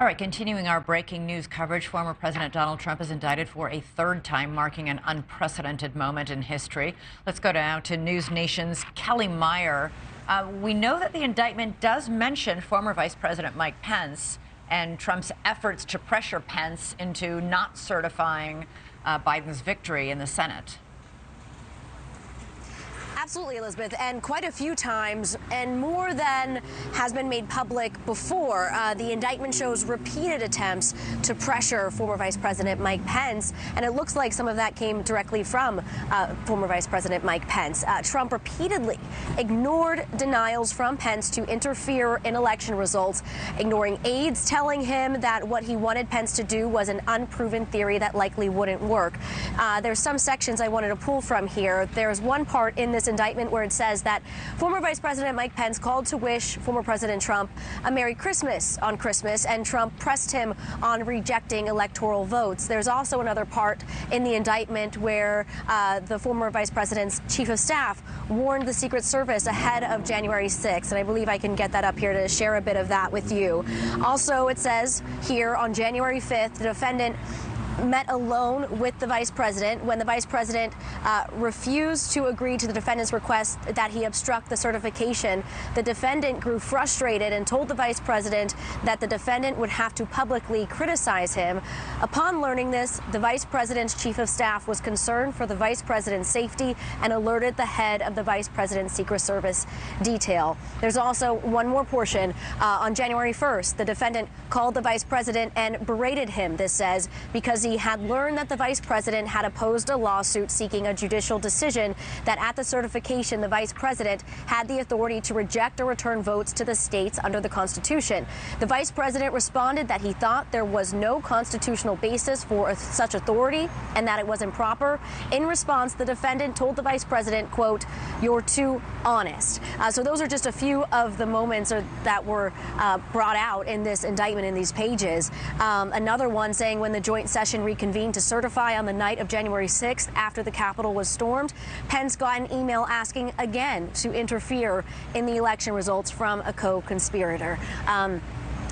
All right, continuing our breaking news coverage, former President Donald Trump is indicted for a third time, marking an unprecedented moment in history. Let's go now to NewsNation's Kellie Meyer. We know that the indictment does mention former Vice President Mike Pence and Trump's efforts to pressure Pence into not certifying Biden's victory in the Senate. Absolutely, Elizabeth, and quite a few times, and more than has been made public before. The indictment shows repeated attempts to pressure former Vice President Mike Pence, and it looks like some of that came directly from former Vice President Mike Pence. Trump repeatedly ignored denials from Pence to interfere in election results, ignoring aides telling him that what he wanted Pence to do was an unproven theory that likely wouldn't work. There's some sections I wanted to pull from here. There's one part in this indictment where it says that former Vice President Mike Pence called to wish former President Trump a Merry Christmas on Christmas, and Trump pressed him on rejecting electoral votes. There's also another part in the indictment where the former Vice President's chief of staff warned the Secret Service ahead of January 6th, and I believe I can get that up here to share a bit of that with you. Also, it says here on January 5th, the defendant met alone with the vice president when the vice president refused to agree to the defendant's request that he obstruct the certification. The defendant grew frustrated and told the vice president that the defendant would have to publicly criticize him. Upon learning this, the vice president's chief of staff was concerned for the vice president's safety and alerted the head of the vice president's Secret Service detail. There's also one more portion. On January 1st, the defendant called the vice president and berated him, this says, because he had learned that the vice president had opposed a lawsuit seeking a judicial decision that at the certification, the vice president had the authority to reject or return votes to the states under the Constitution. The vice president responded that he thought there was no constitutional basis for such authority and that it was improper. In response, the defendant told the vice president, quote, "You're too honest." So those are just a few of the moments that were brought out in this indictment in these pages. Another one saying when the joint session reconvened to certify on the night of January 6th after the Capitol was stormed, Pence got an email asking again to interfere in the election results from a co-conspirator.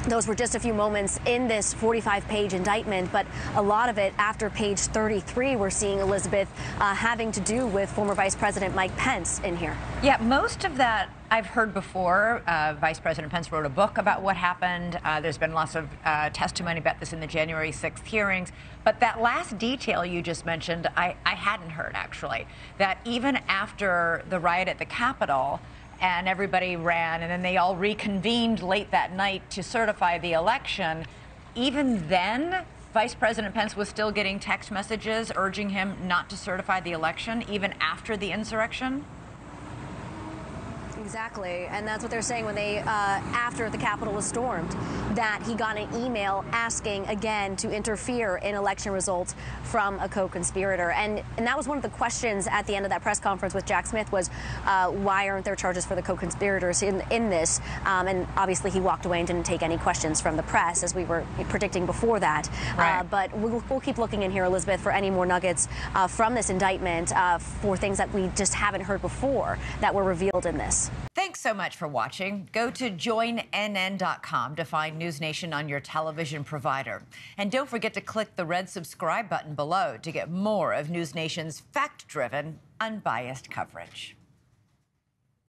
Those were just a few moments in this 45-page indictment, but a lot of it after page 33, we're seeing, Elizabeth, having to do with former Vice President Mike Pence in here. Yeah, most of that I've heard before. Vice President Pence wrote a book about what happened. There's been lots of testimony about this in the January 6th hearings. But that last detail you just mentioned, I hadn't heard, actually, that even after the riot at the Capitol, and everybody ran, and then they all reconvened late that night to certify the election. Even then, Vice President Pence was still getting text messages urging him not to certify the election, even after the insurrection? Exactly, and that's what they're saying when they, after the Capitol was stormed, that he got an email asking again to interfere in election results from a co-conspirator. And that was one of the questions at the end of that press conference with Jack Smith was, why aren't there charges for the co-conspirators in this? And obviously he walked away and didn't take any questions from the press, as we were predicting before that. Right. But we'll keep looking in here, Elizabeth, for any more nuggets from this indictment, for things that we just haven't heard before that were revealed in this. Thanks so much for watching. Go to joinnn.com to find NewsNation on your television provider. And don't forget to click the red subscribe button below to get more of NewsNation's fact-driven, unbiased coverage.